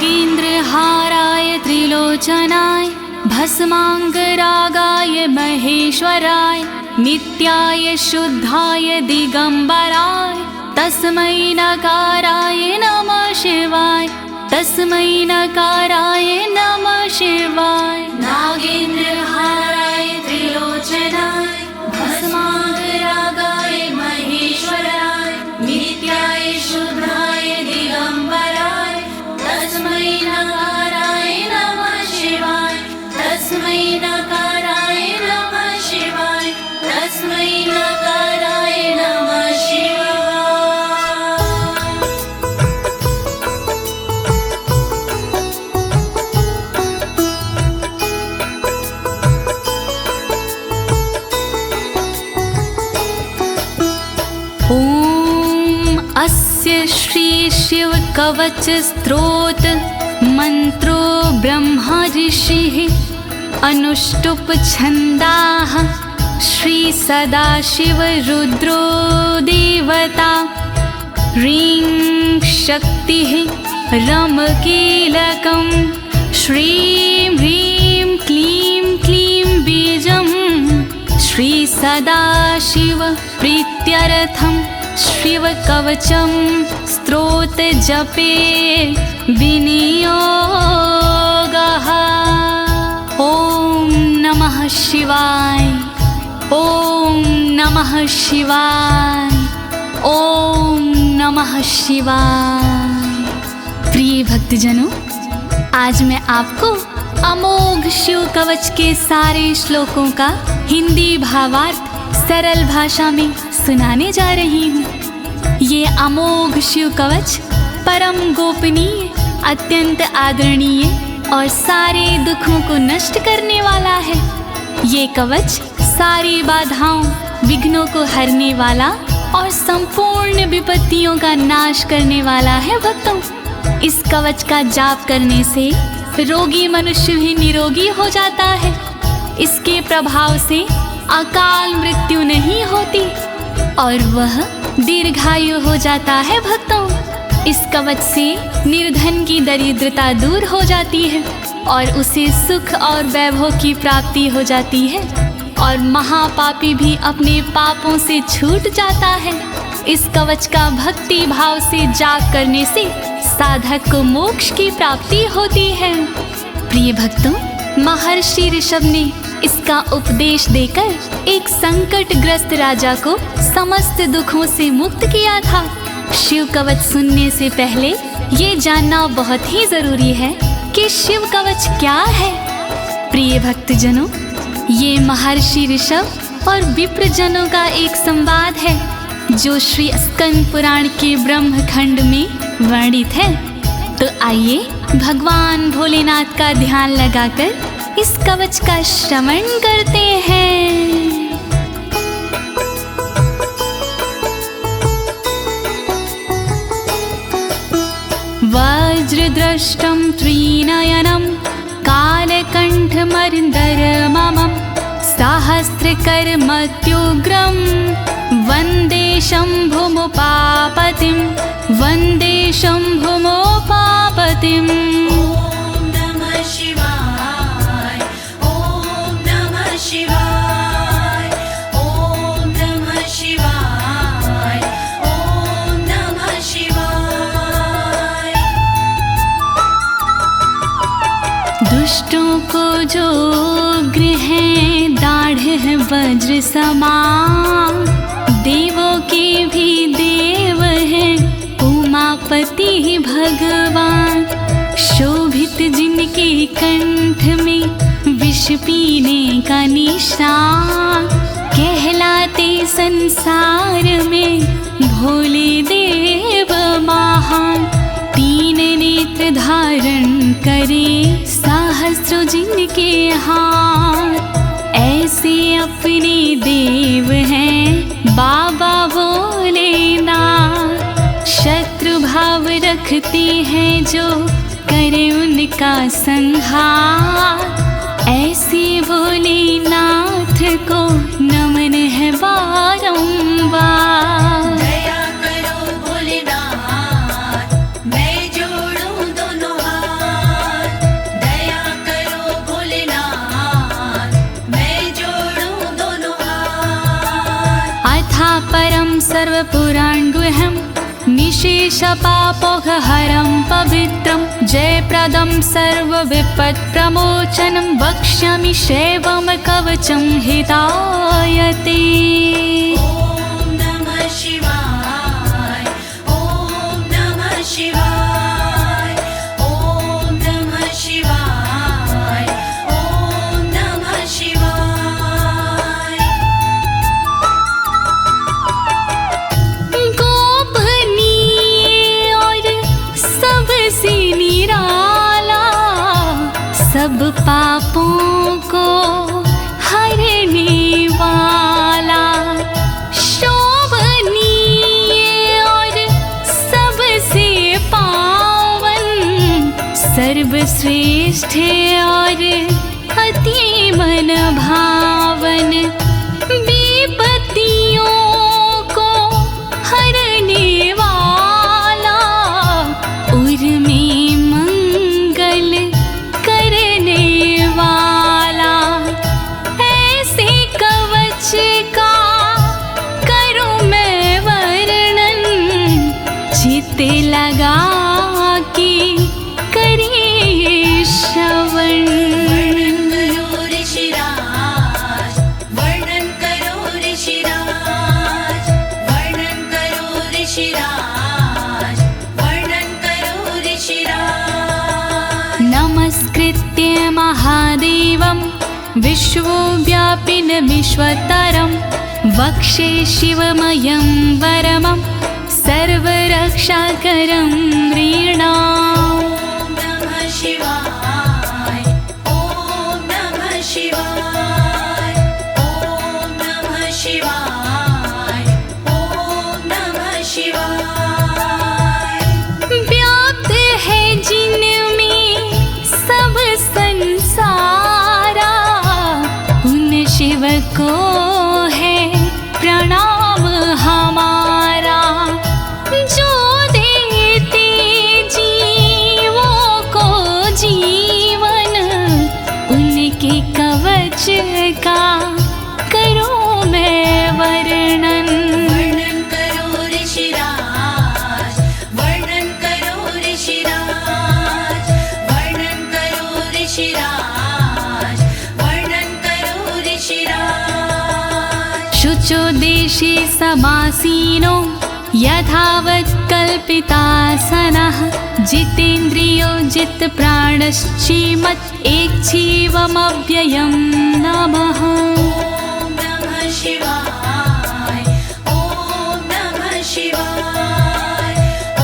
नागेन्द्रहाराय त्रिलोचनाय भस्माङ्गरागाय महेश्वराय नित्याय शुद्धाय दिगंबराय तस्मै नकाराय नमः शिवाय तस्मै नकाराय नमः शिवाय। नागेन्द्रहाराय त्रिलोचनाय भस्माङ्गरागाय महेश्वराय नित्याय शुद्धाय दिगंबराय तस्मै नकाराय नमः शिवाय तस्मै नकाराय नमः शिवाय तस्मै नकाराय नमः शिवाय। अस्य श्री शिव कवच स्तोत्र मंत्रो ब्रह्मा ऋषिः अनुष्टुप छंदाः श्री सदाशिव रुद्रो देवता ह्रीं शक्तिः रम कीलकं श्रीं ह्रीं क्लीं क्लीं बीजं श्री सदाशिव प्रीत्यर्थं शिव कवचम स्तोत्र जपे विनियोगः। ओम नमः शिवाय ओम नमः शिवाय ओम नमः शिवाय। प्रिय भक्तजनों, आज मैं आपको अमोघ शिव कवच के सारे श्लोकों का हिंदी भावार्थ सरल भाषा में सुनाने जा रही हूँ। ये अमोघ शिव कवच परम गोपनीय, अत्यंत आदरणीय और सारे दुखों को नष्ट करने वाला है। ये कवच सारी बाधाओं, विघ्नों को हरने वाला और संपूर्ण विपत्तियों का नाश करने वाला है। भक्तों, इस कवच का जाप करने से रोगी मनुष्य भी निरोगी हो जाता है। इसके प्रभाव से अकाल मृत्यु नहीं होती और वह दीर्घायु हो जाता है। भक्तों, इस कवच से निर्धन की दरिद्रता दूर हो जाती है और उसे सुख और वैभव की प्राप्ति हो जाती है और महापापी भी अपने पापों से छूट जाता है। इस कवच का भक्ति भाव से जाप करने से साधक को मोक्ष की प्राप्ति होती है। प्रिय भक्तों, महर्षि ऋषभ ने इसका उपदेश देकर एक संकटग्रस्त राजा को समस्त दुखों से मुक्त किया था। शिव कवच सुनने से पहले ये जानना बहुत ही जरूरी है कि शिव कवच क्या है। प्रिय भक्तजनों, ये महर्षि ऋषभ और विप्रजनों का एक संवाद है जो श्री स्कंद पुराण के ब्रह्मखंड में वर्णित है। तो आइए भगवान भोलेनाथ का ध्यान लगाकर इस कवच का श्रवण करते हैं। वज्रदृष्टं त्रिनयनं कालकण्ठमर्दरममं सहस्रकर्मत्युग्रं वन्दे शम्भुमुपापतिं वन्दे शम्भुमुपापतिम्। दुष्टों को जो उग्र है दाढ़ है वज्र समान, देवों के भी देव है उमापति भगवान। शोभित जिनके कंठ में विष पीने का निशान, कहलाते संसार में भोले देव महान। तीन नेत्र धारण करे सहस्रों जिनके हाथ, ऐसे अपने देव हैं बाबा भोलेनाथ। शत्रु भाव रखते हैं जो करे उनका संहार, ऐसे भोलेनाथ को नमन है बारंबार। दया करो भोलेनाथ, मैं जोड़ूं दोनों हाथ, परं सर्वपुराणगुह्यं निशेषपापोघहरं पवित्रं जयप्रदं सर्वविपत्प्रमोचनं वक्ष्यामि शैवं कवचं हितायते। ॐ नमः शिवाय, ॐ नमः शिवाय, ॐ नमः शिवाय, ॐ नमः शिवाय। गोपनीय और सबसे निराला, सब पापों को हरने वाला, शोभनीय और सबसे पावन, सर्वश्रेष्ठ और अति मन भावन, विपत्तियों को हरने वाला, उर में मंगल करने वाला, ऐसे कवच का करूं मैं वर्णन, चित्त लगा के करिए श्रवण। वर्णन करो ऋषिराज, वर्णन करो ऋषिराज, वर्णन करो ऋषिराज, वर्णन करो ऋषिराज। नमस्कृत्य महादेवं विश्वव्यापिनमीश्वरं वक्षे शिवमयं वरमं सर्वरक्षाकरं नृणाम्। ॐ नमः शिवाय, ॐ नमः शिवाय, ॐ नमः शिवाय, ॐ नमः शिवाय। व्याप्त है जिनमें सब संसारा, उन शिव को है प्रणाम हमारा, जो देते जीवों को जीवन, उनके कवच का करूं मैं वर्णन। वर्णन करो ऋषिराज, वर्णन करो ऋषिराज, वर्णन करो ऋषिराज, वर्णन करो ऋषिराज। शुचो देशे समासीनो यथावत् कल्पितासनः, जितेन्द्रियो जितप्राणश्चेमत् एकजीवमव्ययं नमः। ॐ नमः शिवाय, ॐ नमः शिवाय, ॐ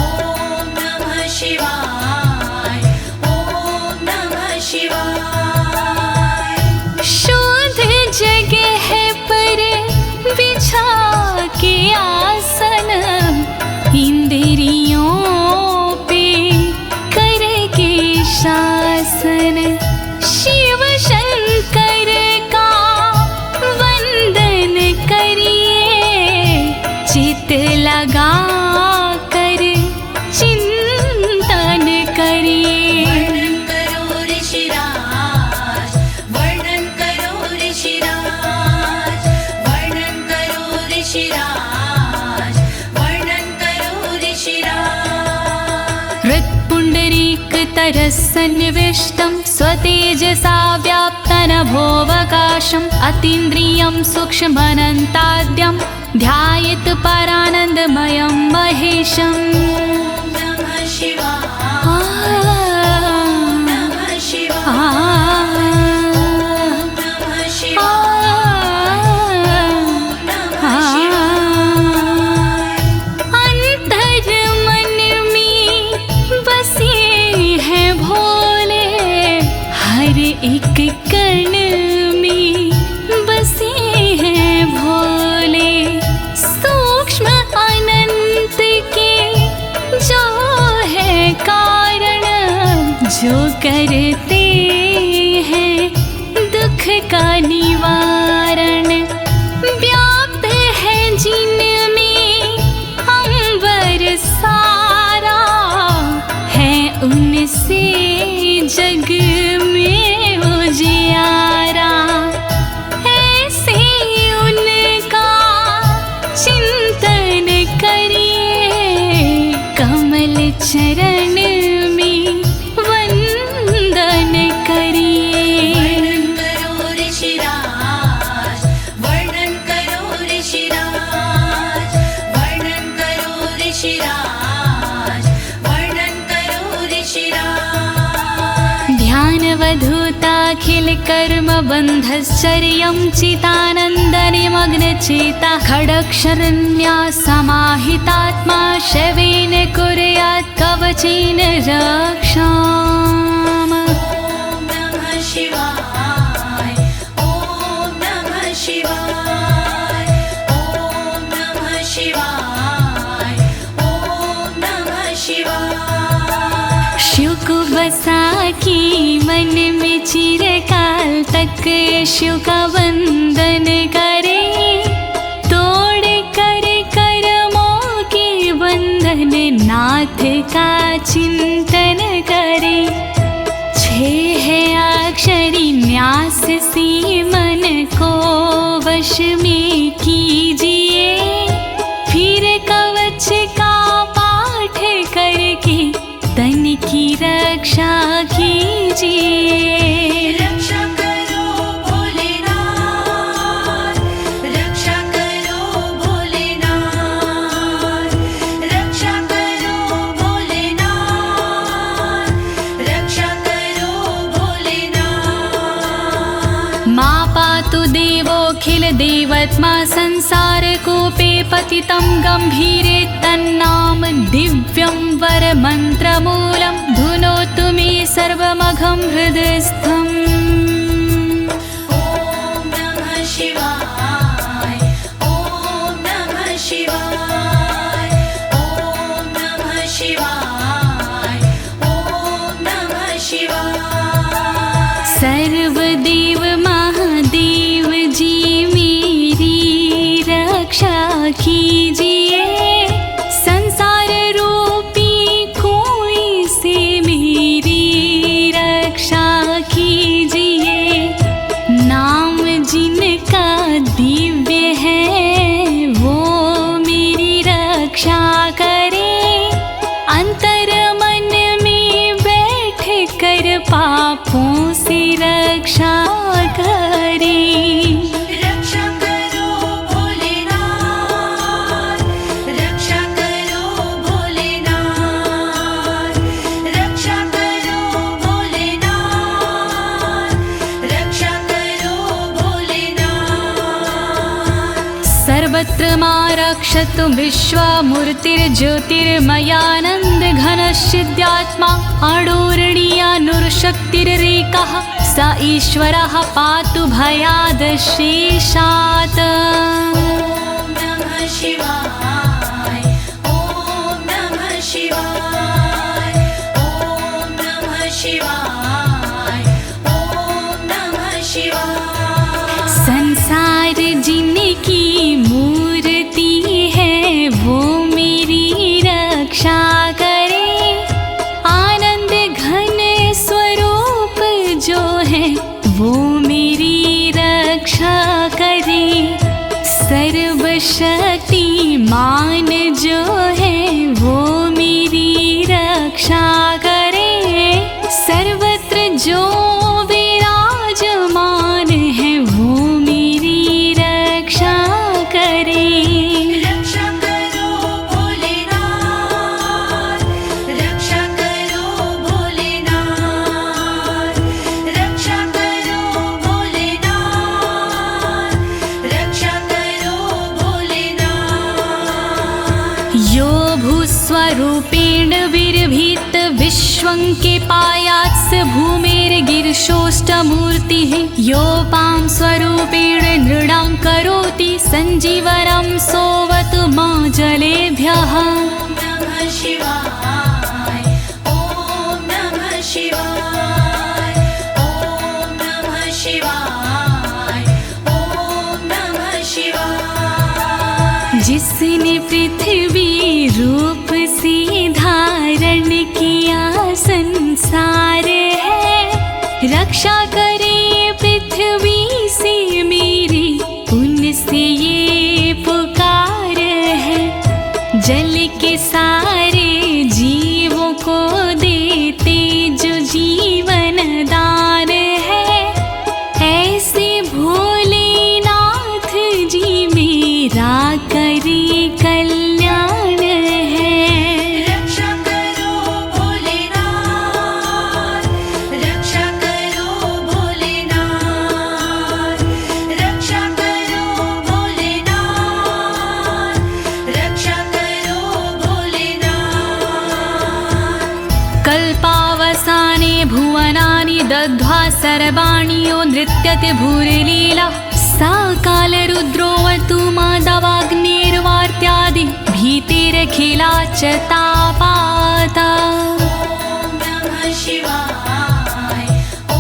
नमः शिवाय, ॐ नमः शिवाय। शुद्ध जगह पर बिछा के आसन, इंद्रियों पे करके शासन, शिव शंकर का वंदन करिए, चित लगा कर चिंतन करिए। वर्णन करो ऋषिराज, वर्णन करो ऋषिराज, वर्णन करो ऋषिराज, वर्णन करो ऋषिराज। हृत्पुण्डरीकतरसन्निविष्टं स्वतेजसा व्याप्तनभोऽवकाशम्, अतीन्द्रियं सूक्ष्ममनन्ताद्यं ध्यायेत् परानन्दमयं महेशम्। ॐ नमः शिवाय, नमः शिवाय, नमः शिवाय, नमः शिवाय। अंतर मन में बसे हैं भोले, हर एक कण में बसे हैं भोले, सूक्ष्म अनंत के जो है कारण, जो करते हैं दुख का निवारण, व्याप्त है जिनमें अंबर सारा, है उनसे जग में उजियारा, ऐसे उनका चिंतन कर्मबन्धश्चर्यं चितानन्दनिमग्नचेता खडक्षरण्या समाहितात्मा शवेन कुर्यात् कवचेन रक्षाम्। ॐ नमः शिवाय ॐ नमः शिवाय ॐ नमः शिवाय ॐ नमः शिवाय। शिव को बसा की मन में चिरकाल तक शिव का वंदन करे, तोड़ कर कर्मों के बंधन नाथ का चिंतन करे। छह अक्षरी न्यास सी मन को वश में कीजिए, फिर कवच का पाठ करके तन की रक्षा कीजिए। रक्षा करो भोलेनाथ, रक्षा करो भोलेनाथ, रक्षा करो भोलेनाथ, रक्षा करो भोलेनाथ। मां पातु देवोऽखिल देवत्मा संसार कूपे पतितं गंभीरे तन्नाम दिव्यं वरमन्त्रमूलं धुनोतु मे सर्वमघं हृदयस्थम्। ॐ नमः शिवाय ॐ नमः शिवाय ॐ नमः शिवाय ॐ नमः शिवाय। सर्वदेव महादेव जी मेरी रक्षा कीजिए, संसार रूपी कोई से मेरी रक्षा कीजिए। नाम जिनका दिव्य है वो मेरी रक्षा करे, अंतर मन में बैठ कर पापों से रक्षा करे। रक्षा करो भोलेनाथ, रक्षा करो भोलेनाथ, रक्षा करो भोलेनाथ, रक्षा करो भोलेनाथ। सर्वत्र मां रक्षतु विश्वमूर्तिर्ज्योतिर्मयानन्द घनश्चिद्यात्मा अडोरणीयानुर्शक्तिरेकः स ईश्वरः पातु भयादशेषात्। ॐ नमः शिवाय ॐ नमः शिवाय ॐ नमः शिवाय ॐ नमः शिवाय। संसार जिनकी मूर्ति है वो मेरी रक्षा करे, आनंद घन स्वरूप जो है वो मेरी रक्षा करे। सर्वशक्तिमान जो है वो मेरी रक्षा करे, सर्वत्र जो विराजमान है वो मेरी रक्षा करे। रक्षा करो भोलेनाथ, रक्षा करो भोलेनाथ, रक्षा करो भोलेनाथ, रक्षा करो भोलेनाथ। यो भूस्वरूपेण विर्भीत विश्वं के पायात् स भूमेर्गिरिशोष्टमूर्तिः, योपां स्वरूपेण नृणां करोति सञ्जीवनं सोऽवतु मां जलेभ्यः। ॐ नमः शिवाय ॐ नमः शिवाय ॐ नमः शिवाय ॐ नमः शिवाय। जिसने पृथ्वी रूप से धारण किया संसार है, रक्षा करे पृथ्वी से मेरी उनसे ये पुकार है। जल के सारे जीवों को देते जो जीवन दान है, ऐसे भोलेनाथ जी मेरा करे कल्याण है। रक्षा करो भोलेनाथ, रक्षा करो भोलेनाथ, सर्वाणि यो नृत्यते भूरिलीला सा कालरुद्रोऽवतु माधवाग्निर्वार्त्यादि भीतिरखिला च तापाता। ॐ नमः शिवाय ॐ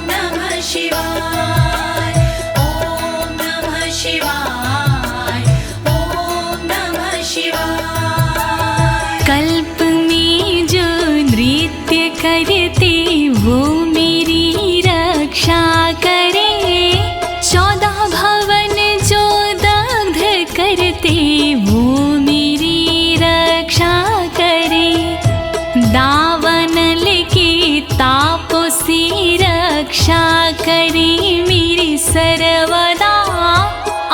नमः शिवाय ॐ नमः शिवाय ॐ नमः शिवाय। कल्प में जो नृत्य करते वो मेरी रक्षा करे, 14 भवन जो दग्ध करते वो मेरी रक्षा करे। दावानल के तापों से रक्षा करे मेरी सर्वदा,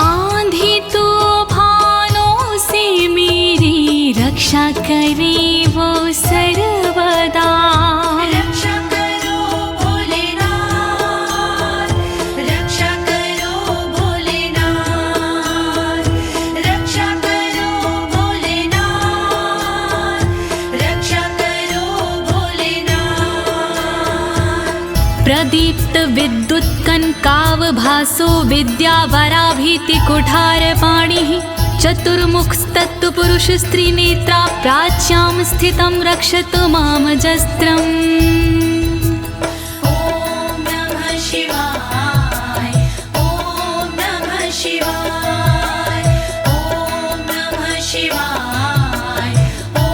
आंधी तूफानों से मेरी रक्षा करे वो सर्वदा। रक्षा करो भोलेनाथ, रक्षा करो भोलेनाथ, रक्षा करो भोलेनाथ, रक्षा करो भोलेनाथ। प्रदीप्त विद्युत कनकावभासो विद्यावराभीति कुठारपाणिः, चतुर्मुखस्तत्पुरुष स्त्रीनेत्रा प्राच्यां स्थितं रक्षतु मामजस्त्रम्। ॐ नमः शिवाय ॐ नमः शिवाय ॐ नमः शिवाय ॐ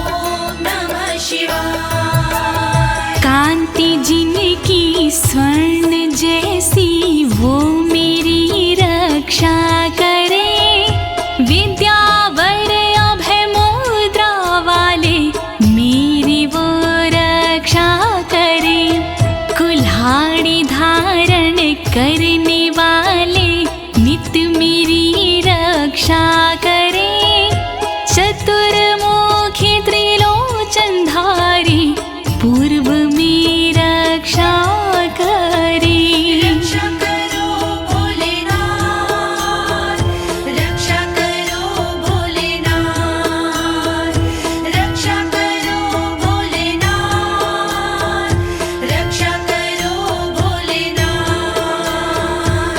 नमः शिवाय। कांति जिनकी स्वर्ण जैसी वो मेरी रक्षा करे, विद्यावर अभय मुद्रा वाले मेरी वो रक्षा करे। कुल्हाड़ी धारण करने वाले नित्य मेरी रक्षा करे। चतुर्मुखी त्रिलोचनधारी पूर्व में रक्षा करे। रक्षा करो भोलेनाथ, रक्षा करो भोलेनाथ, रक्षा करो भोलेनाथ, रक्षा करो भोलेनाथ।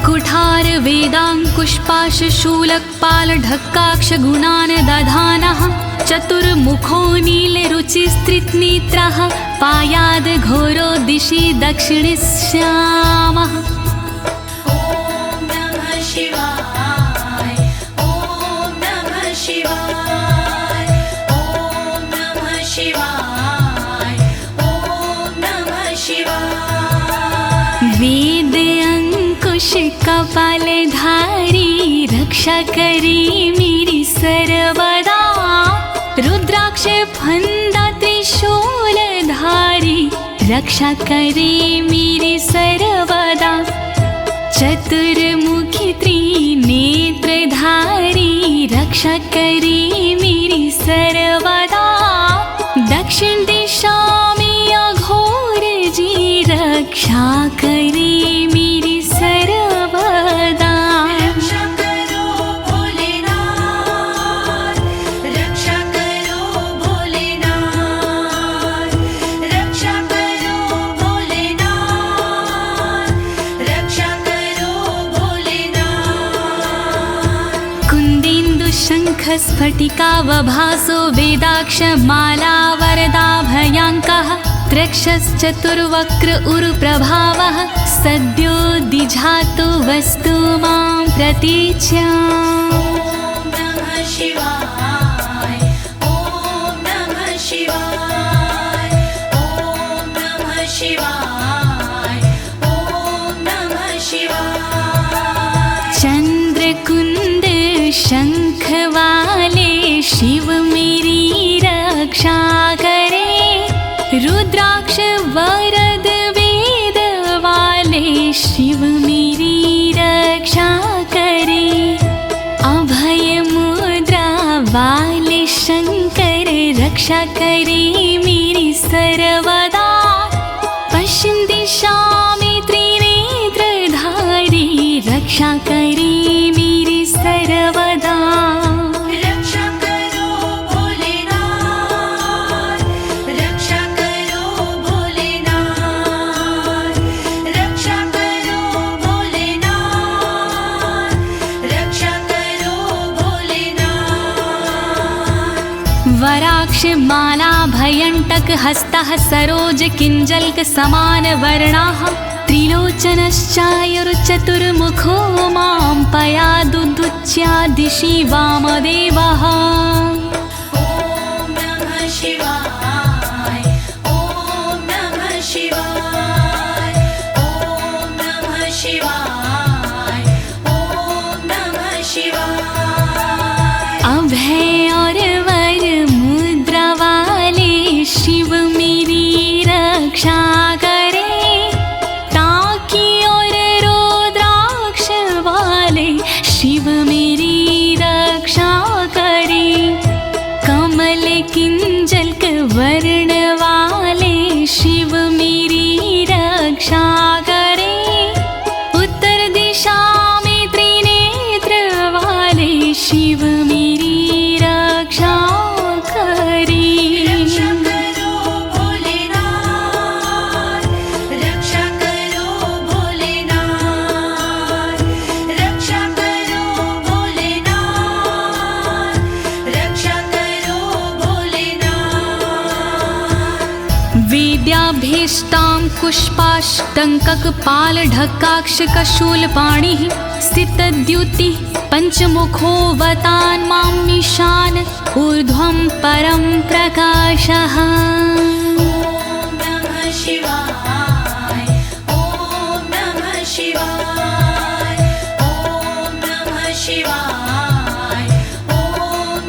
कुठार वेदांकुशपाश शूलकपाल ढक्काक्ष गुणान् दधानः, चतुर्मुखो नीलरुचिस्त्रिनेत्रः पायाद् घोरो दिशि दक्षिणश्यामः। ॐ नमः शिवाय ॐ नमः शिवाय ॐ नमः शिवाय ॐ नमः शिवाय। वेद अंकुश कपालधारी रक्षा करे मेरी सर्वदा, रुद्राक्ष फंदा त्रिशूलधारी रक्षा करे मेरी सर्वदा। चतुर्मुखी त्रिनेत्रधारी रक्षा करे मेरी सर्वदा। दक्षिण दिशा में अघोर जी रक्षा करे मेरी सर्वदा। रक्षा करो भोलेनाथ, रक्षा करो भोलेनाथ, रक्षा करो भोलेनाथ, रक्षा करो भोलेनाथ। कुन्देन्दु शङ्ख स्फटिकावभासो वेदाक्ष माला वरदाभयाङ्कः, त्रक्षश्चतुर्वक्र उरुप्रभावः सद्यो दिझातु वस्तु मां प्रतीच्याम्। ॐ नमः शिवाय ॐ नमः शिवाय ॐ नमः शिवाय ॐ नमः शिवाय। चंद्रकुंद शंख वाले शिव मेरी रक्षा करे, रुद्राक्ष वरद वेद वाले शिव मेरी रक्षा करे। अभय मुद्रा वाले शंकर रक्षा करे मेरी सर्वदा। पश्चिम दिशा में त्रिनेत्रधारी रक्षा करे मेरी सर्वदा। रक्षा करो भोलेनाथ, रक्षा करो भोलेनाथ, रुद्राक्ष माला भयंटक हस्तः सरोज किंजल्क समान वर्णाः त्रिलोचनश्चायुर्चतुर्मुखो मां पयादुदुच्या दिशि वामदेवः। ॐ नमः शिवाय ॐ नमः शिवाय ॐ नमः शिवाय ॐ नमः शिवाय। अभय और वर मुद्रा वाले शिव मेरी रक्षा करे, टाकी और रुद्राक्ष वाले शिव मेरी रक्षा करे, कमल किंजल्क वर्ण वाले शिव मेरी रक्षा करे, उत्तर दिशा में त्रिनेत्र वाले शिव मेरी रक्षा करे। रक्षा करो भोलेनाथ, रक्षा करो भोलेनाथ, रक्षा करो भोलेनाथ, रक्षा करो भोलेनाथ। वेद्याभीष्टां पुष्पाष्टङ्ककपालढक्काक्षकशूलपाणिः स्थितद्युतिः पञ्चमुखोऽवतान् मामीशान ऊर्ध्वं परं प्रकाशः। ॐ नमः शिवाय ॐ नमः शिवाय ॐ नमः शिवाय ॐ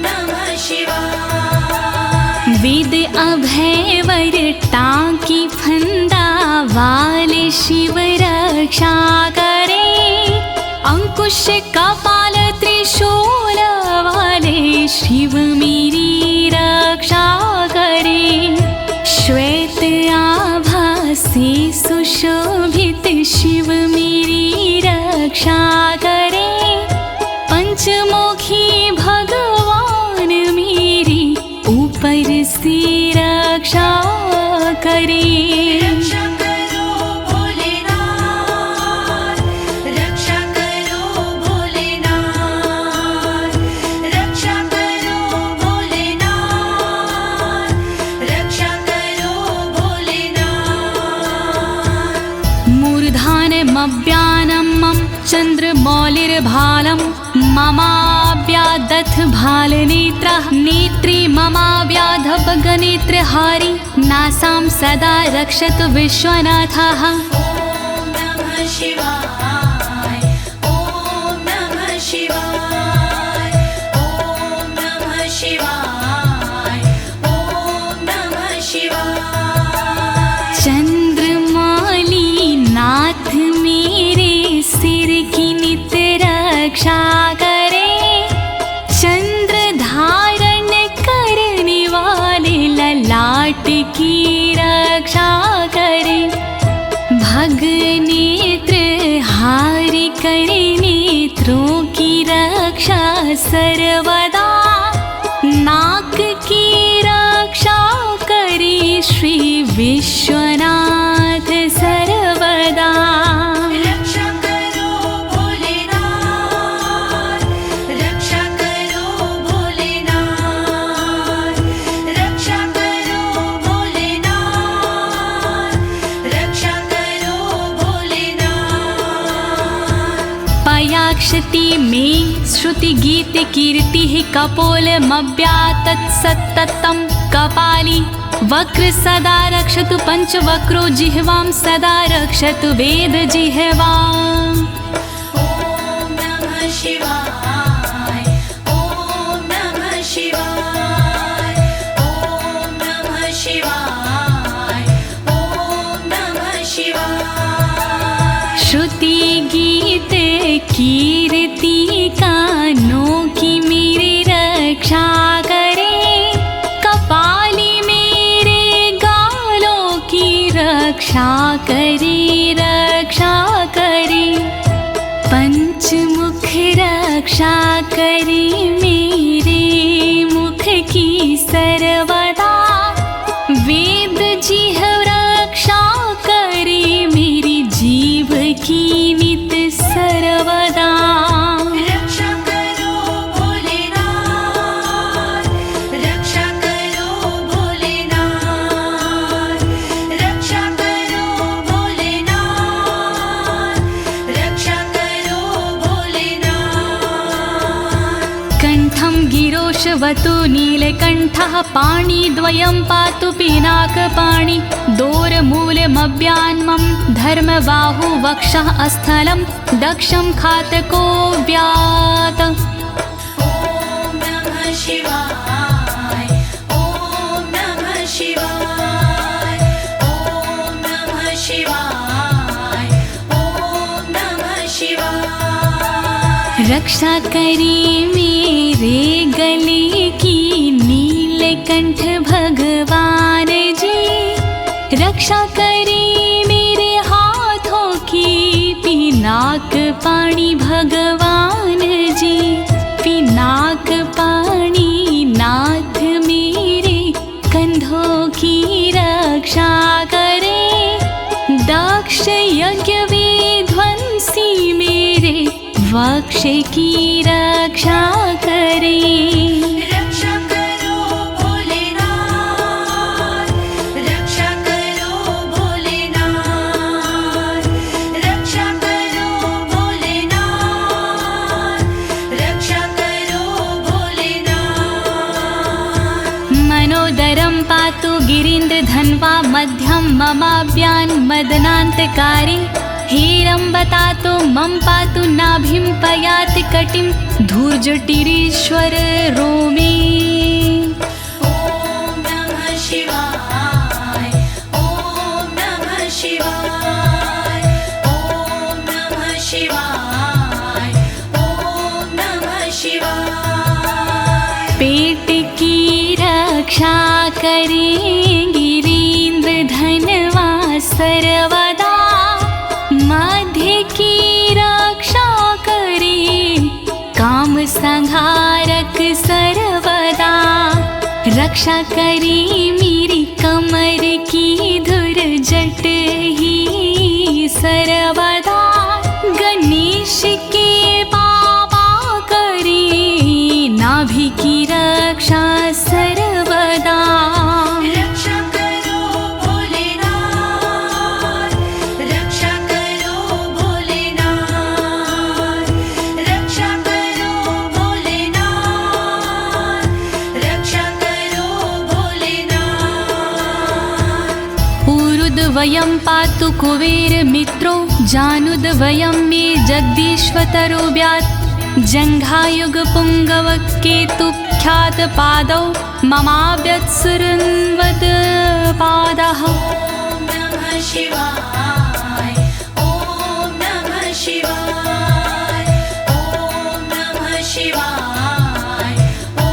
नमः शिवाय। वेद अभय वर टाकी फंदा वाले शिव रक्षा करे, अंकुश कपाल त्रिशूल वाले शिव मेरी रक्षा करे, श्वेत आभा से सुशोभित शिव मेरी रक्षा करे, पंचमुखी भगवान मेरी ऊपर से रक्षा करे। रक्षा करो भोलेनाथ, रक्षा करो भोलेनाथ, रक्षा करो भोलेनाथ, रक्षा करो भोलेनाथ। मूर्धानमव्यानं मम चन्द्रमौलिर्भालं ममाव्यादथ भालनेत्रः, नेत्रे ममाव्याधपगनेत्रहारी नासां सदा रक्षतु विश्वनाथः। ॐ नमः शिवाय ॐ नमः शिवाय ॐ नमः शिवाय ॐ नमः शिवाय। चंद्रमौली नाथ मेरे सिर की नित रक्षा करे, चंद्र धारण करने वाले ललाट की रक्षा करे, भग नेत्र हारि करे नेत्रों की रक्षा सर्वदा, नाक की रक्षा करे श्री विश्वनाथ सर्वदा। रक्षा करो भोलेनाथ, रक्षा करो भोलेनाथ, रक्षा करो भोलेनाथ, रक्षा करो भोलेनाथ। पयाक्षति में श्रुति गीत कीर्ति कपोलमव्यातत् सत्ततं कपाली, वक्र सदा रक्षतु पंचवक्रो जिह्वां सदा रक्षतु वेद जिह्वाम्। ॐ नमः शिवाय ॐ नमः शिवाय ॐ नमः शिवाय ॐ नमः शिवाय। श्रुति गीत कीर्ति कानों की मेरी रक्षा करे, कपाली मेरे गालों की रक्षा करे, रक्षा करे, पंचमुख रक्षा करे मेरे मुख की सर्वदा, वेद जिह्व रक्षा करे मेरी जीव की नित सर्वदा। रक्षा करो भोलेनाथ, रक्षा करो कण्ठं गिरोशवतु नीलकण्ठः पाणिद्वयं पातु पिनाकपाणि दोरमूलमव्यान्मं धर्मबाहु वक्षः अस्थलं दक्षं खातको व्यात्। ॐ नमः शिवाय ॐ नमः शिवाय ॐ नमः शिवाय ॐ नमः शिवाय। रक्षा करी मेरे गले की नीलकंठ भगवान जी, रक्षा करी मेरे हाथों की पिनाक पाणी भगवान जी, पिनाक पाणी नाथ मेरे कंधों की रक्षा करे, दक्ष यज्ञ विध्वंसी मेरे वक्ष की रक्षा करे। रक्षा करो भोलेनाथ, रक्षा करो भोलेनाथ, रक्षा करो भोलेनाथ, रक्षा करो भोलेनाथ। मनोदरं पातु गिरीन्द्रधन्वा मध्यं ममाव्यान् मदनान्तकारी, हेरम्बतातो मम पातु नाभिं पयाति कटिं धूर्जटिरीश्वर रोमे। ॐ नमः शिवाय ॐ नमः शिवाय ॐ नमः शिवाय ॐ नमः शिवाय। पेट की रक्षा करें गिरीन्द्रधनवा सर्वदा, मध्य की रक्षा करे काम संहारक सर्वदा, रक्षा करे मेरी कमर की धुरजट ही सर्वदा, गणेश के बाबा करे नाभि की रक्षा सर्वदा। रक्षा करो भोलेनाथ, रक्षा करो भोलेनाथ, रक्षा करो भोलेनाथ, रक्षा करो भोलेनाथ। ऊरुद्वयं पातु कुबेर मित्रो, जानुद्वयं मे जगदीश्वतरो व्यात्, जङ्घायुग पुङ्गव केतुख्यात पादौ ममाव्यत्सुरन्वद पादः। ॐ नमः शिवाय ॐ नमः शिवाय ॐ नमः शिवाय ॐ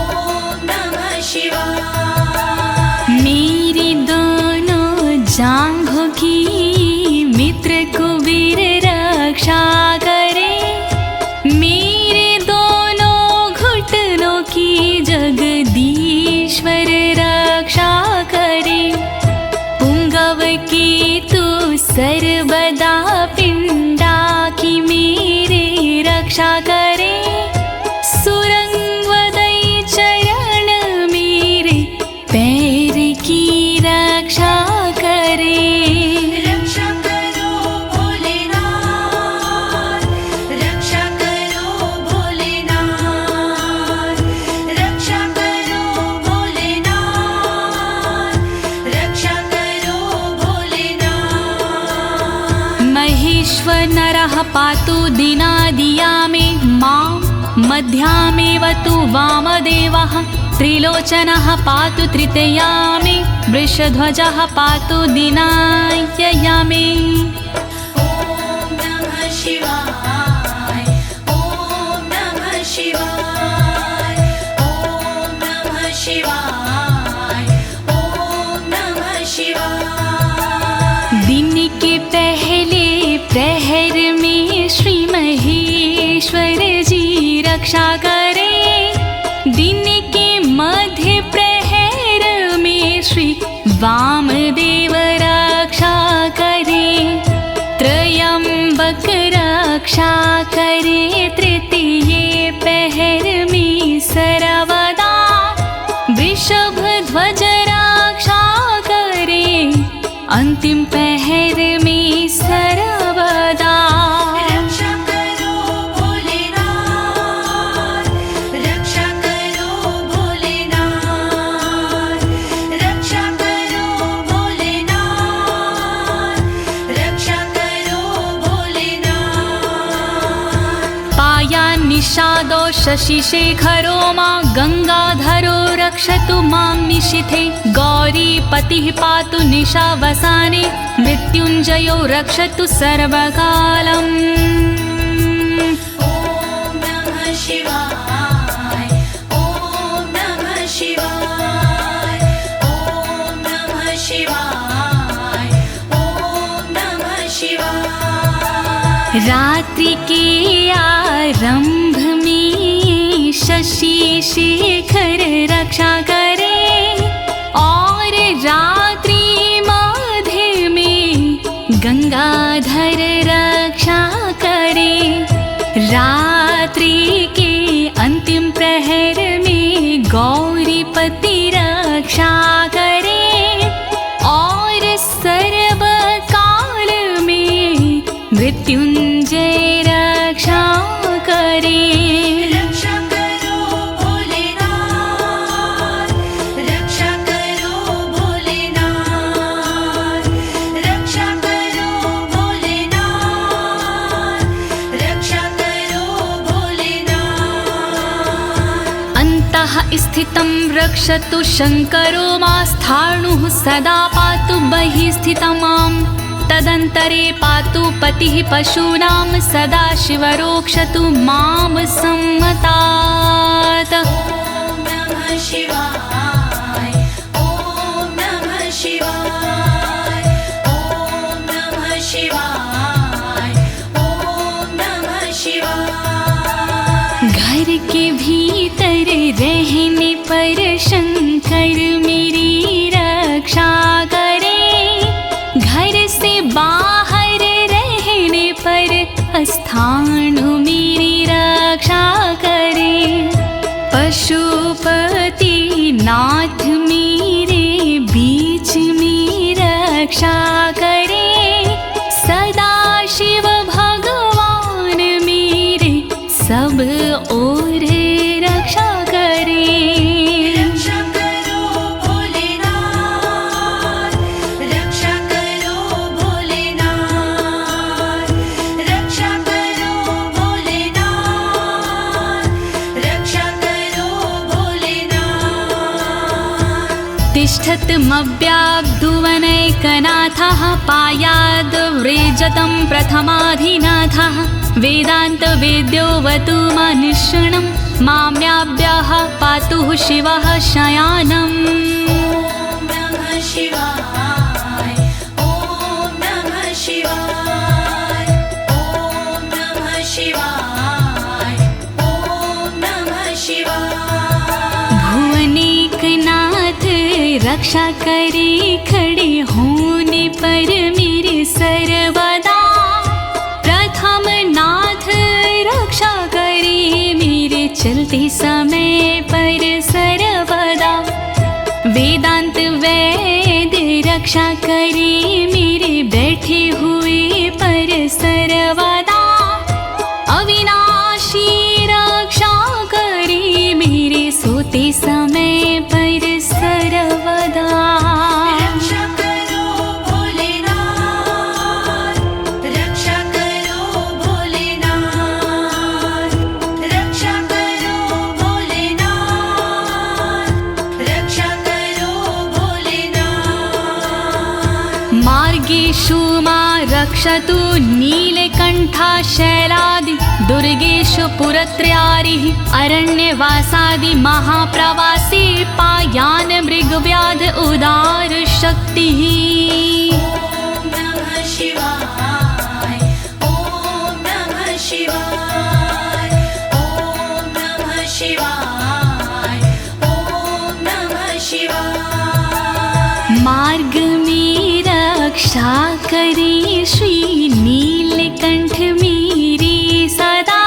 नमः शिवाय। मेरी दोनों जांघों की मित्र कुबेर रक्षा करे, मेरे दोनों घुटनों की जगदीश्वर रक्षा करे, पुंगव की तू सर्वदा पिंडा की मेरे रक्षा करे, सुरंगवदई चरण मेरे पैर की रक्षा करे। रक्षा करो भोलेनाथ, रक्षा करो भोलेनाथ, रक्षा करो भोलेनाथ, रक्षा करो भोलेनाथ। महेश्वर नरः पातु दिनादिया मे मां, मध्यामेव तु वामदेवः, त्रिलोचनः पातु तृतीया मे, वृषध्वजः पातु दिनायया मे। ॐ नमः शिवाय ॐ नमः शिवाय ॐ नमः शिवाय ॐ नमः शिवाय। दिन के पहले प्रहर में श्री महेश्वर जी रक्षा करे, दिन के मध्य प्रहर में श्री वामदेव रक्षा करे, त्रयंबक रक्षा करे, तृतीय पहर में सर्वदा, वृषभ ध्वज रक्षा करे, अंतिम पहर में सर्वदा। रक्षा करो भोलेनाथ, रक्षा निषादो शशिशेखरो मां गङ्गाधरो रक्षतु मां निशिथे गौरीपतिः पातु निशावसाने मृत्युञ्जयो रक्षतु सर्वकालम् ॐ नमः शिवाय ॐ नमः शिवाय ॐ नमः शिवाय ॐ नमः शिवाय। रात्रि के आरंभ में शशि शेखर रक्षा करे और रात्रि मध्य में गंगाधर रक्षा करे। रात्रि के अंतिम प्रहर में गौरीपति रक्षा करे और सर्वकाल में मृत्युंजय रक्षा करे। रक्षा करो भोलेनाथ रक्षा करो भोलेनाथ रक्षा करो भोलेनाथ रक्षा करो भोलेनाथ। अन्तः स्थितं रक्षतु शङ्करो मास्थाणुः सदा पातु बहिः स्थितं माम् तदन्तरे पातु पतिः पशूनां सदा शिवरोक्षतु मां सम्मतात्। ॐ नमः शिवाय ॐ नमः शिवाय ॐ नमः शिवाय ॐ नमः शिवाय। घर के भीतर रहने पर शंकर मेरी रक्षा करे घर से बाहर रहने पर स्थान मेरी रक्षा करे। पशुपति नाथ मेरे बीच में रक्षा करे सदा शिव भगवान मेरे सब ओर रक्षा करे। रक्षा करो भोलेनाथ रक्षा करो भोलेनाथ रक्षा करो भोलेनाथ रक्षा करो भोलेनाथ। तिष्ठतमव्याब्धुवनैकनाथः पायाद्व्रेजतं प्रथमाधिनाथः वेदान्तवेद्योऽवतु मनुष्यणं माम्याभ्यः पातु शिवः शयानम्। ॐ नमः शिवाय ॐ नमः शिवाय ॐ नमः शिवाय ॐ नमः शिवाय। भुवनेकनाथ रक्षा करे खड़े होने पर मेरे सर्वदा प्रथम नाथ रक्षा करे मेरे चलते समय पर सर्वदा। वेदांत वैद्य रक्षा करे मेरे बैठे हुए पर सर्वदा। अविनाशी रक्षा करे मेरे सोते समय पर सर्वदा। रक्षा करो भोलेनाथ रक्षा करो भोलेनाथ रक्षा करो भोलेनाथ रक्षा करो भोलेनाथ। मार्गेषु मां रक्षतु नीलकण्ठा शैलादि दुर्गेषु पुरत्रयारिः अरण्यवासादि महाप्रवासी पायान् मृगव्याध उदार शक्तिः। ॐ नमः शिवाय ॐ नमः शिवाय ॐ नमः शिवाय ॐ नमः शिवाय। मार्ग में रक्षा करे श्री नीलकंठ मेरी सदा।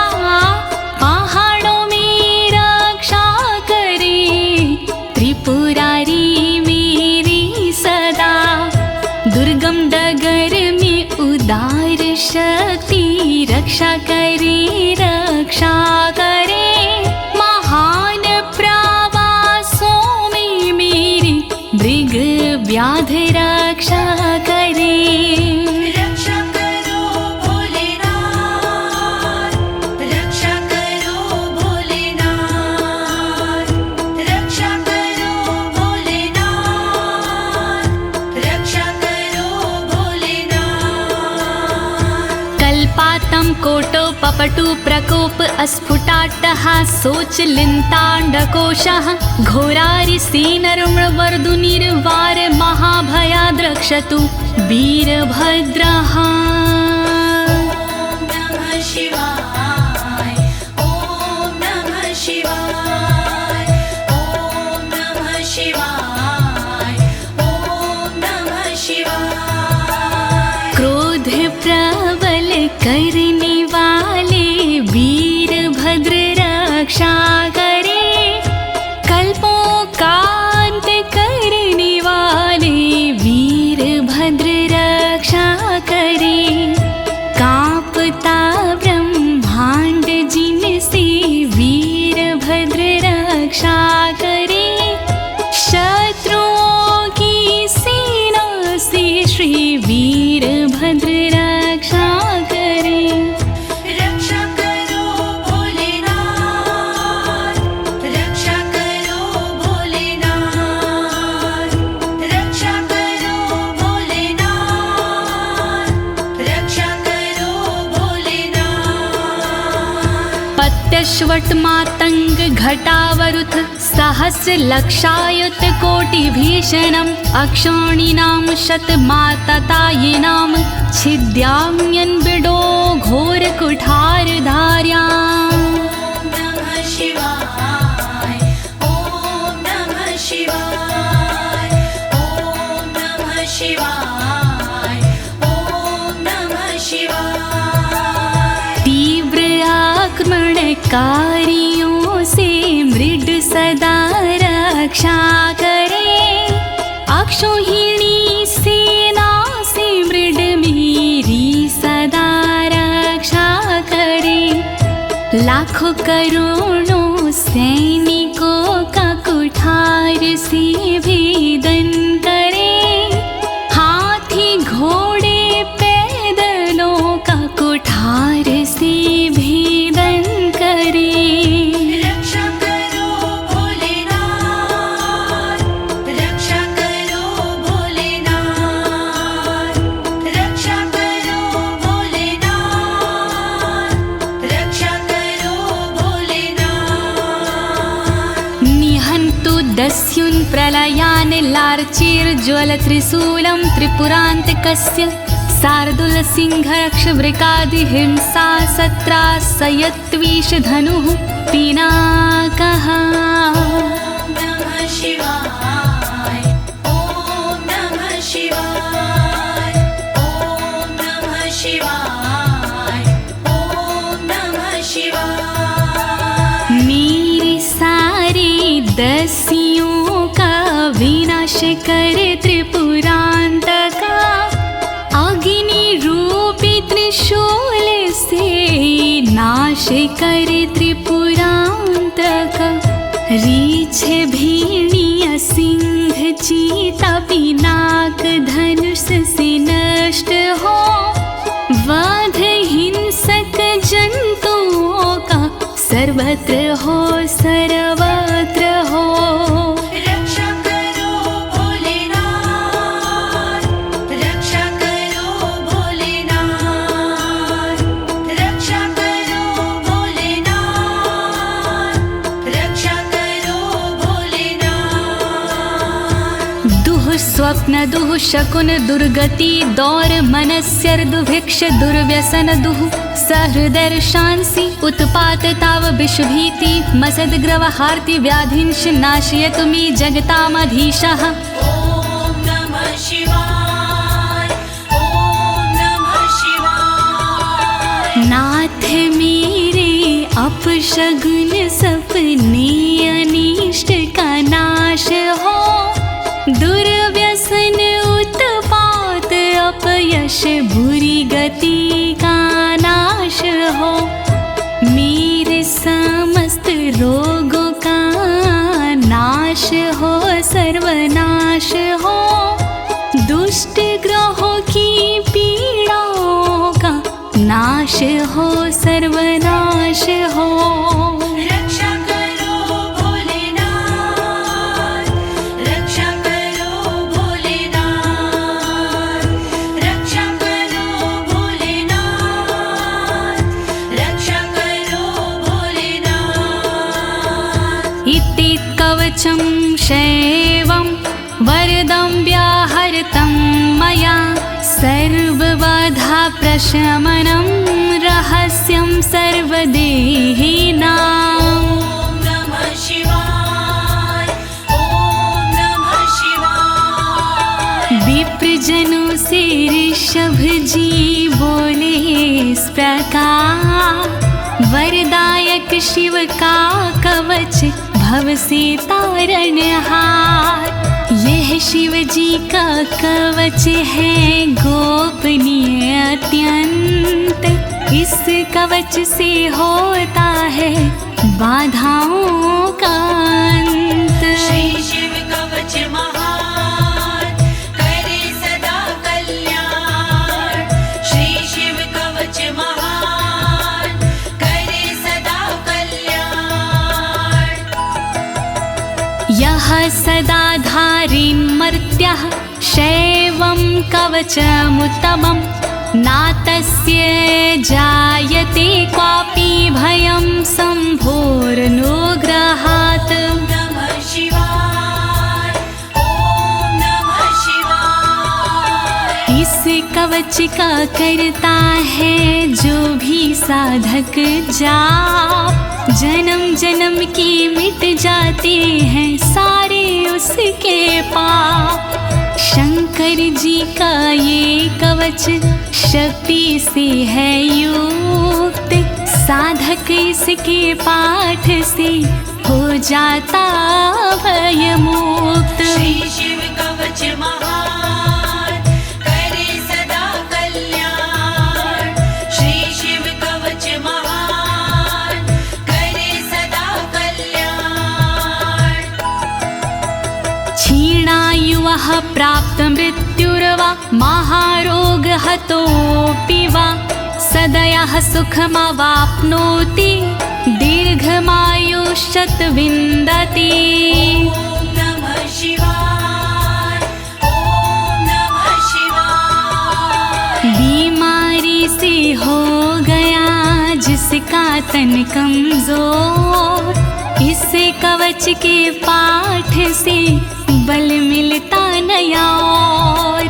पहाड़ों में रक्षा करे त्रिपुरारी मेरी सदा। दुर्गम डगर में उदार शक्ति रक्षा करे महान प्रवासों में मेरी मृग व्याध रक्षा करे। रक्षा करो भोलेनाथ रक्षा करो पपटु प्रकोप अस्फुटाट्टहासोच लिन्ताण्डकोशः घोरारिसेनर्मवर्दुनिर्वार महाभयाद्रक्षतु वीरभद्रः। शिवाय ॐ नमः शिवाय ॐ नमः शिवाय ॐ नमः शिवाय। क्रोध प्रबल करने वाले वीरभद्र रक्षा करे, कल्पों का अंत करने वाले वीरभद्र रक्षा करे। कांपता ब्रह्मांड जिनसे वीरभद्र रक्षा करे, शत्रुओं की सेना से श्री वीरभद्र रक्षा करे। रक्षा करो भोलेनाथ, रक्षा करो भोलेनाथ, रक्षा करो भोलेनाथ, रक्षा करो भोलेनाथ। पत्यश्वट मातंग घटावरुथ सहस्र लक्षायुत कोटि भीषणम् अक्षौणीनां शतमाततायिनां छिद्याम्यन् बिडो घोर कुठार धार्याम्। नमः शिवाय ॐ नमः शिवाय ॐ नमः शिवाय ॐ नमः शिवाय। तीव्र आक्रमणकारियों से मृड सदा रक्षा करे, अक्षौहिणी सेना से मृड मेरी सदा रक्षा करे। लाखों करोड़ों सैनिकों का कुठार से भेदन करे, हाथी घोड़े पैदलों का कुठार से भेदन करे। रक्षा करो भोलेनाथ, रक्षा करो भोलेनाथ, रक्षा करो भोलेनाथ, रक्षा करो भोलेनाथ। निहन्तु दस्युन् प्रलयान् लार्चेर्ज्वलत्रिशूलं त्रिपुरान्तकस्य शार्दूलसिंहरक्षवृकादिहिंसा सत्रासयत्विषधनुः पिनाकः। नमः शिवाय ॐ नमः शिवाय ॐ नमः शिवाय ॐ नमः शिवाय। मेरे सारे दस्युओं का विनाश करे त्रिपुरान्तका, अग्नि रूपी त्रिशूल से नाश करे त्रिपुरान्तका। रीछ भेड़िया सिंह चीता पिनाक धनुष से नष्ट हो, वध हिंसक जंतुओं का सर्वत्र हो सर्वत्र हो। रक्षा करो भोलेनाथ, रक्षा करो भोलेनाथ, रक्षा करो भोलेनाथ, रक्षा करो भोलेनाथ। दुः स्वप्न दुः शकुन दुर्गति दौर मनस्यर दुभिक्ष दुर्व्यसन दुः सहृदर्शांसि उत्पात ताव विषभीति मसद्ग्रवहार्ति व्याधिंश नाशयतु मे जगतामधीशः। ॐ नमः शिवाय ॐ नमः शिवाय। नाथ मेरे अपशगुन सपने अनिष्ट का नाश हो, दुर्व्यसन उत्पात अपयश बुरी गति का नाश हो। मेरे समस्त रोगों का नाश हो सर्वनाश हो, दुष्ट ग्रहों की पीड़ाओं का नाश हो सर्वनाश हो। रक्षा करो भोलेनाथ, रक्षा करो भोलेनाथ, रक्षा करो भोलेनाथ, कवचं शैवं वरदं व्याहृतं मया सर्वबाधा प्रशमनं रहस्यं सर्वदेहिनाम्। ॐ नमः शिवाय ॐ नमः शिवाय। विप्रजनों से ऋषभ जी बोले इस प्रकार, वरदायक शिव का कवच भव से तारणहार। यह शिव जी का कवच है गोपनीय अत्यंत, इस कवच से होता है बाधाओं का अंत। श्री शिव कवच महान करे सदा कल्याण। श्री शिव कवच महान करे सदा कल्याण। यः सदा धारिन्मर्त्यः शैवं कवचमुत्तमं, नातस्य जायते क्वापि भयं शम्भोरनुग्रहात्। नमः शिवाय ॐ नमः शिवाय। इस कवच का करता है जो भी साधक जाप, जन्म जन्म के मिट जाते हैं सारे उसके पाप। शंकर जी का ये कवच शक्ति से है युक्त, साधक इसके पाठ से हो जाता भयमुक्त। श्री शिव कवच महान करे सदा कल्याण। श्री शिव कवच महान करे सदा कल्याण। क्षीणायुः प्राप्त मृत्युर्वा महारोगहतोऽपि वा, सदयः सुखमवाप्नोति दीर्घमायुष्यत् विन्दति। ॐ नमः शिवाय ॐ नमः शिवाय। बीमारी से हो गया जिसका तन कमजोर, इस कवच के पाठ से बल मिलता नया और।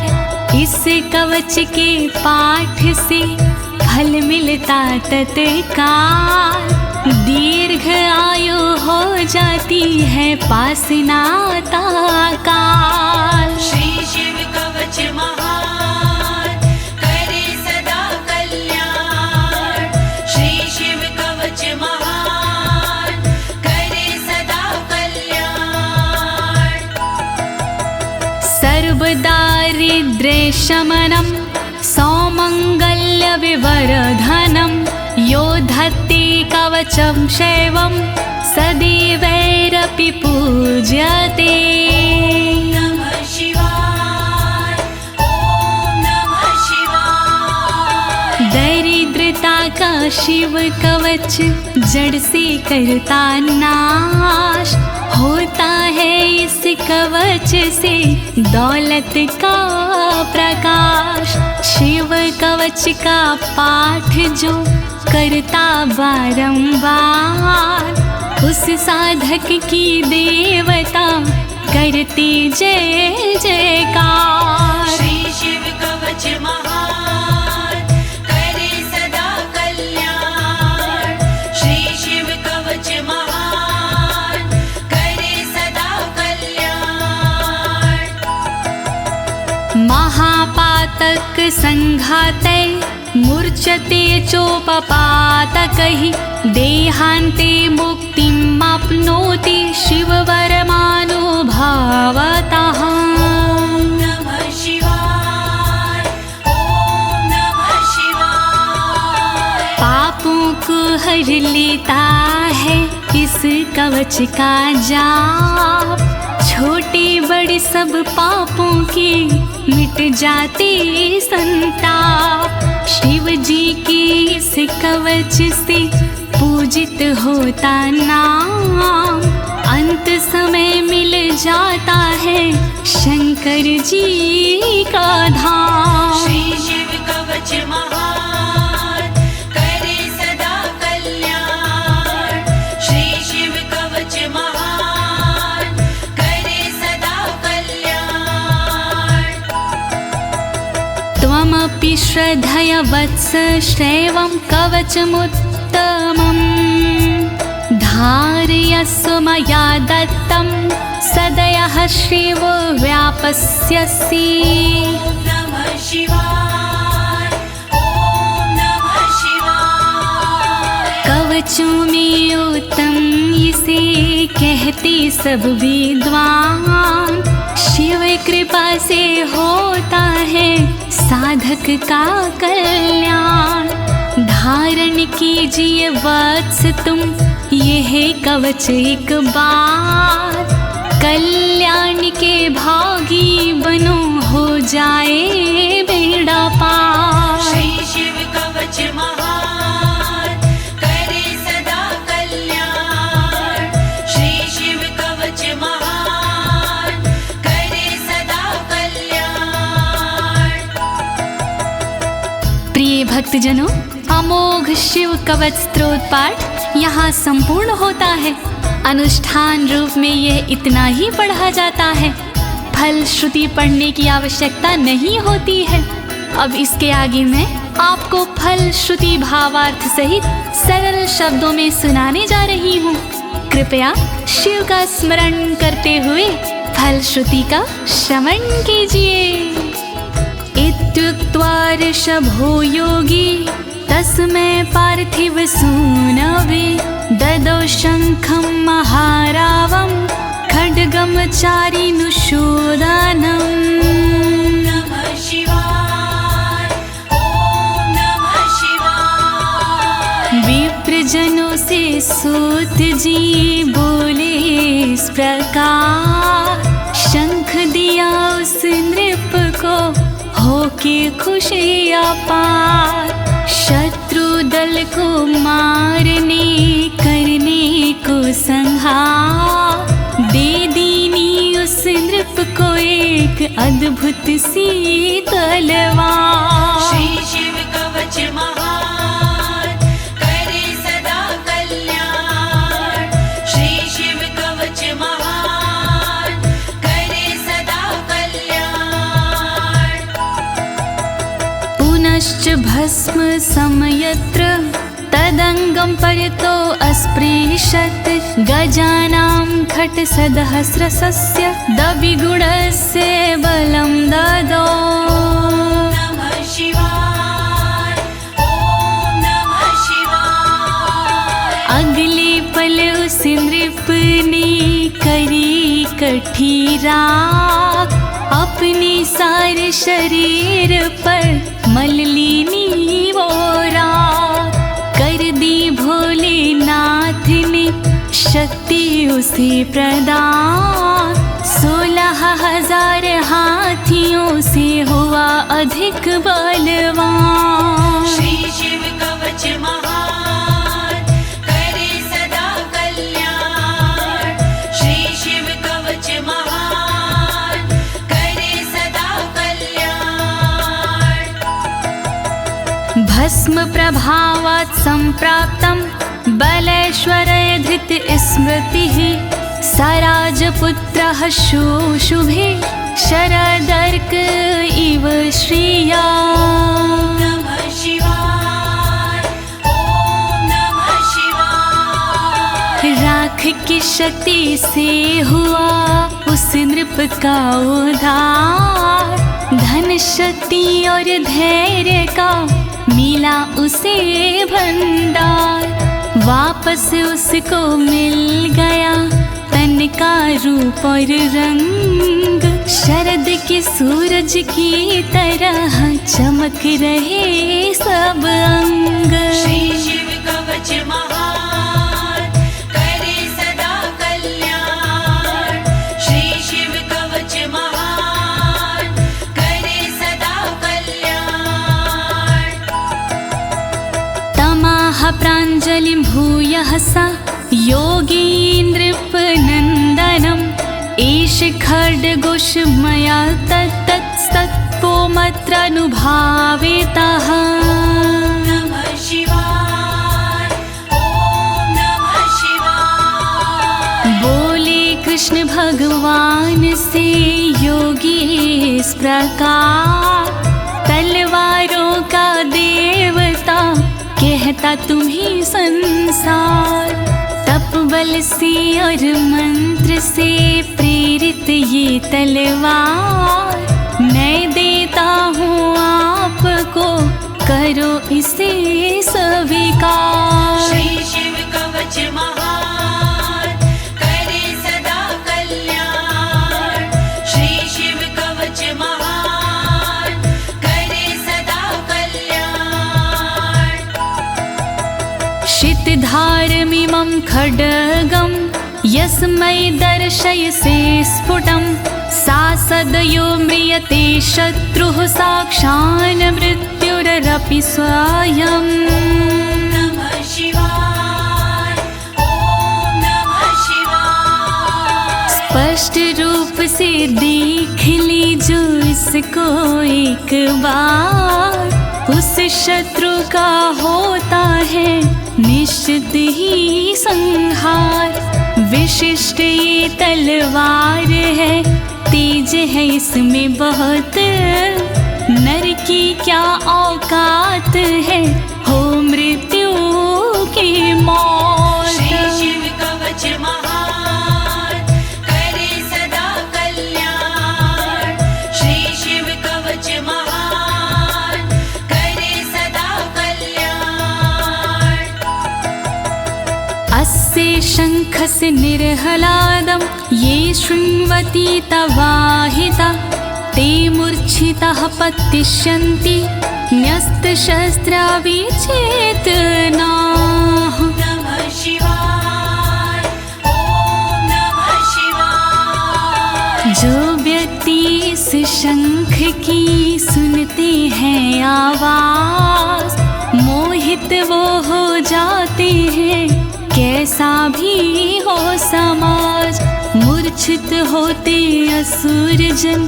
इस कवच के पाठ से फल मिलता तत्काल, दीर्घ आयु हो जाती है पास नाता काल। श्री शिव कवच महान करे सदा कल्याण। श्री शिव कवच महान करे सदा कल्याण। सर्वदारिद्र्यशमनं सौमङ्गल्यविवर्धनं, यो धत्ते कवचं शैवं सदैवैरपि पूज्यते। नमः शिवाय ॐ नमः शिवाय। दरिद्रता का शिव कवच जड़ से करता नाश, होता है इस कवच से दौलत का प्रकाश। शिव कवच का पाठ जो करता बारंबार, उस साधक की देवता करती जय जयकार। श्री शिव कवच महान करे सदा कल्याण। श्री शिव कवच महान करे सदा कल्याण। महापातक संघाते मूर्छते चोपपातकैः, देहान्ते मुक्तिमाप्नोति शिववरमानुभावतः। नमः शिवाय ॐ नमः शिवाय। पापों को हर लेता है इस कवच का जाप, छोटे बड़े सब पापों के मिट जाते संताप। शिव जी के इस कवच से पूजित होता नाम, अंत समय मिल जाता है शंकर जी का धाम। श्री शिव कवच महान करे सदा कल्याण। श्री शिव कवच महान श्रद्धया वत्स श्रेवं कवचमुत्तमम् धारयस्व मया दत्तं सदयः श्रीवो व्यापस्यसि। नमः शिवाय, ॐ नमः शिवाय। कवचों में उत्तम इसे कहते सब विद्वान, शिव कृपा से होता है साधक का कल्याण। धारण कीजिए वत्स तुम यह कवच एक बार, कल्याण के भागी बनो हो जाए बेड़ा पार। श्री शिव कवच महान करे सदा कल्याण। श्री शिव कवच महान करे सदा कल्याण। प्रिय भक्तजनों, अमोघ शिव कवच स्तोत्र पाठ यहाँ संपूर्ण होता है। अनुष्ठान रूप में यह इतना ही पढ़ा जाता है, फल श्रुति पढ़ने की आवश्यकता नहीं होती है। अब इसके आगे मैं आपको फल श्रुति भावार्थ सहित सरल शब्दों में सुनाने जा रही हूँ। कृपया शिव का स्मरण करते हुए फल श्रुति का श्रवण कीजिए। इत्युक्त्वा ऋषभो योगी तस्मै पार्थिव सूनवे ददौ शङ्खं महारावं खड्गं चारिनुशोदानम्। नमः शिवाय, ॐ नमः शिवाय। विप्रजनों से सूत जी बोले इस प्रकार, शंख दिया उस नृप को होके खुशी अपार। शत्रु दल को मारने करने को संहार, दे दीनी उस नृप को एक अद्भुत सी तलवार। श्री शिव कवच महान करे सदा कल्याण। श्री शिव कवच महान करे सदा कल्याण। पुनश्च भस्म समयत्र तदंगं परितो अस्पृशत्, गजानां खट्सहस्रस्य दविगुणस्य बलं ददौ। नमः शिवाय, ॐ नमः शिवाय। अगले पल उस नृप ने करी कठी राख, अपने सारे शरीर पर मल ली वो राख। कर दी भोलेनाथ ने शक्ति उसे प्रदान, 16,000 हाथियों से हुआ अधिक बलवान। श्री शिव कवच महान करे सदा कल्याण। श्री शिव कवच महान करे सदा कल्याण। भस्म प्रभावात् सम्प्राप्तं बलेश्वरे धृत स्मृतिः, सराजपुत्रः शुशुभे शरदर्क इव श्रिया। नमः शिवाय, ॐ नमः शिवाय। राख की शक्ति से हुआ उस नृप का उद्धार, धन शक्ति और धैर्य का मिला उसे भंडार। वापस उसको मिल गया तन का रूप और रंग, शरद के सूरज की तरह चमक रहे सब अंग। श्री शिव कवच महान करे सदा कल्याण। श्री शिव कवच महान करे सदा कल्याण। तमाह प्राञ्जलिं भूयः सा योगीन्द्रपनन्दनम्, एष खड्गोष मया तत्तत्पोमत्रानुभावितः। नमः शिवाय, ॐ नमः शिवाय। बोले कृष्ण भगवान से योगी इस प्रकार, तलवारों देता तुम्हें संसार। तप बल से और मंत्र से प्रेरित ये तलवार, मैं देता हूँ आपको, करो इसे स्वीकार। श्री शिव कवच महान, करे सदा कल्याण। श्री शिव कवच महान, करे सदा कल्याण। शितधारमिमं खड्गं यस्मै दर्शयसे स्फुटं, सा सदयो म्रियते शत्रुः साक्षान् मृत्युरपि स्वयं। नमः शिवाय, ओम नमः शिवाय। स्पष्ट रूप से देख लीजो इसको एक बार, उस शत्रु का होता है निश्चित ही संहार। विशिष्ट ये तलवार है, तेज है इसमें बहुत, नर की क्या औकात है, हो मृत्यु की मौत। श्री शिव कवच महान, करे सदा कल्याण। श्री शिव कवच महान, करे सदा कल्याण। अस्य शङ्खस्य निर्हलादं ये शृण्वन्ति तवाहिता, ते मूर्छिताः पतिष्यन्ति न्यस्तशस्त्रा विचेतनाः। नमः शिवाय, ओम नमः शिवाय। जो व्यक्ति इस शंख की सुनते हैं आवाज, मोहित वो हो जाते हैं, कैसा भी हो समाज। मूर्छित होते असुर जन,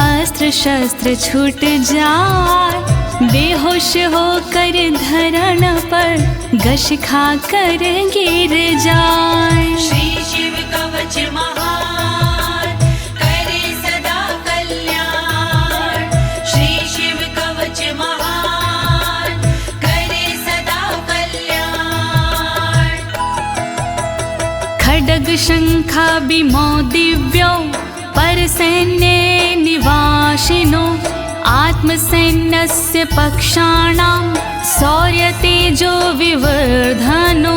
अस्त्र शस्त्र छूट जाए, बेहोश होकर धरण पर घस खा कर गिर जाए। श्री शिव कवच महान, करे सदा कल्याण। श्री शिव कवच महान, करे सदा कल्याण। खड्ग शंखाभिमो दिव्यो परसैन्ये निवासिनो, आत्मसैन्यस्य पक्षाणां शौर्यतेजो विवर्धनो।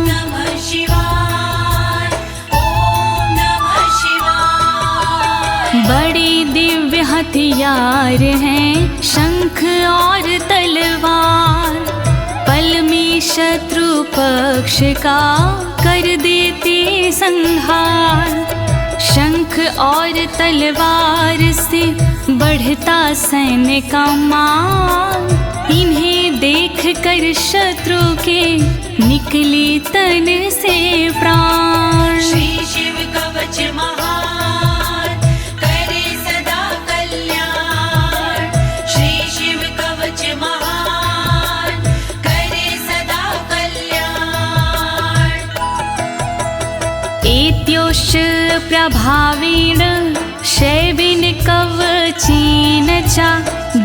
नमः शिवाय, ओम नमः शिवाय। बड़ी दिव्य हथियार हैं शंख और तलवार, पल में शत्रु पक्ष का कर देते संहार। शंख और तलवार से बढ़ता सैन्य का मान, इन्हें देख कर शत्रु के निकले तन से प्राण। श्री शिव कवच महान, करे सदा कल्याण। श्री शिव कवच महान, करे सदा कल्याण। एत्योश्च प्रभावेण शैवेन कवचेन च,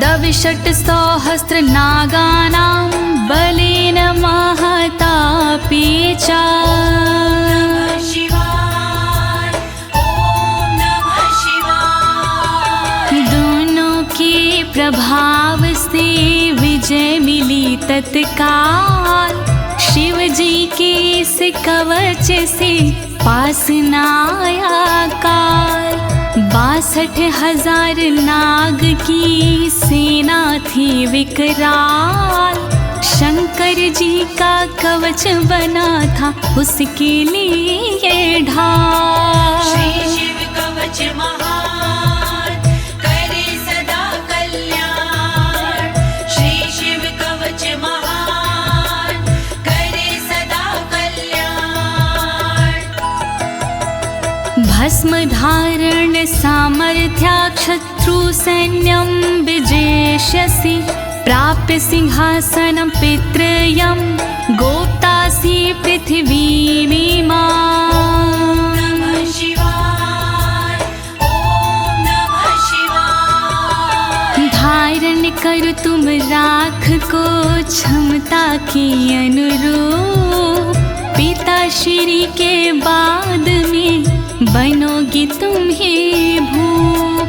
दविषट् सहस्र नागानां बलेन महतापि च। नमः शिवाय, ओम नमः शिवाय। दोनों के प्रभाव से विजय मिली तत्काल, शिव जी के इस कवच से पास न आया काल। 62,000 नाग की सेना थी विकराल, शंकर जी का कवच बना था उसके लिए ढाल। श्री शिव कवच महान, करे सदा कल्याण। श्री शिव कवच महान, करे सदा कल्याण। भस्म धारण सामर्थ्या शत्रु सैन्यं विजेष्यसि, प्राप्य सिंहासनं पितृयं गोप्तासि पृथिवीमिमां। नमः शिवाय, ओम नमः शिवाय। धारण कर तुम तुम राख को क्षमता के अनुरूप, पिता श्री के बाद में बनोगी तुम ही भूप।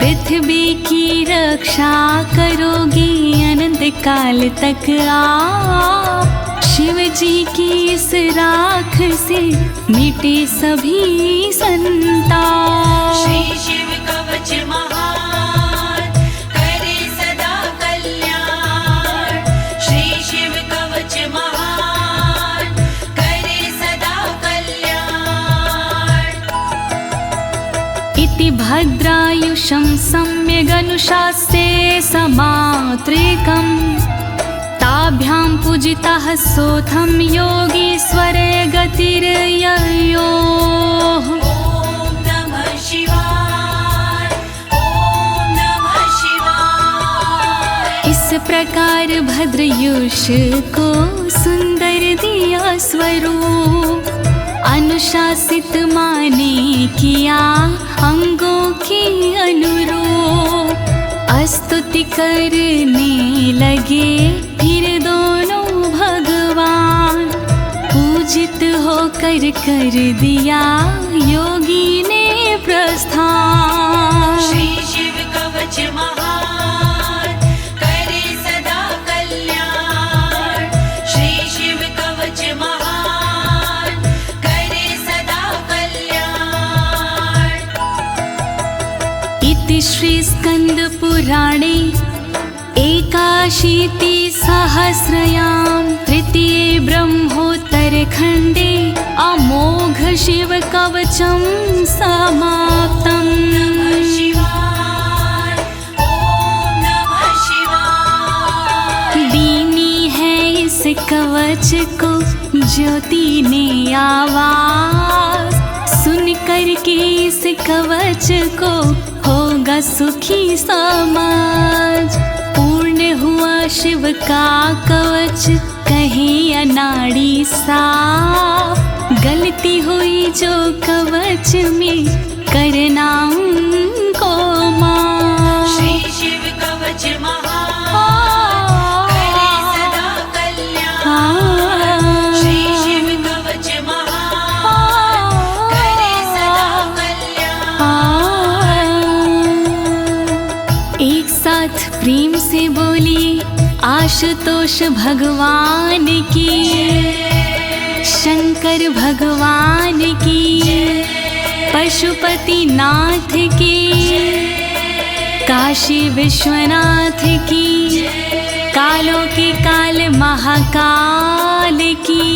पृथ्वी की रक्षा करोगी अनंत काल तक आप, शिव जी की इस राख से मिटे सभी संताप। श्री शिव कवच महान करे सदा कल्याण, श्री शिव कवच महान करे सदा कल्याण। इति भद्रायुषं सम्यगनुशास्ये समात्रिकम्, ताभ्यां पूजितः सोऽथं योगीश्वरे गतिर्ययोः। ॐ नमः शिवाय, ॐ नमः शिवाय। इस प्रकार भद्रयुष को सुंदर दिया स्वरूप, अनुशासित माने किया अंगों के अनुरूप। स्तुति करने लगे फिर दोनों भगवान, पूजित होकर कर दिया योगी ने प्रस्थान। श्री शिव कवच महान करे सदा कल्याण, श्री शिव कवच महान करे सदा कल्याण। इति श्री स्कंद पुराणे एकाशीति सहस्रयां तृतीये ब्रह्मोत्तर खंडे अमोघ शिव कवचं समाप्तम्। नमः शिवाय, ॐ नमः शिवाय। दीनी है इस कवच को ज्योति ने आवाज, सुन कर के इस कवच को होगा सुखी समाज। पूर्ण हुआ शिव का कवच कहे अनाड़ी साफ, गलती हुई जो कवच में करना उनको माफ। श्री शिव कवच महान करे सदा कल्याण, श्री शिव कवच महान करे सदा कल्याण। एक साथ प्रेम से बोलिए आशुतोष भगवान की, शंकर भगवान की, पशुपति नाथ की, काशी विश्वनाथ की, कालों के काल महाकाल की।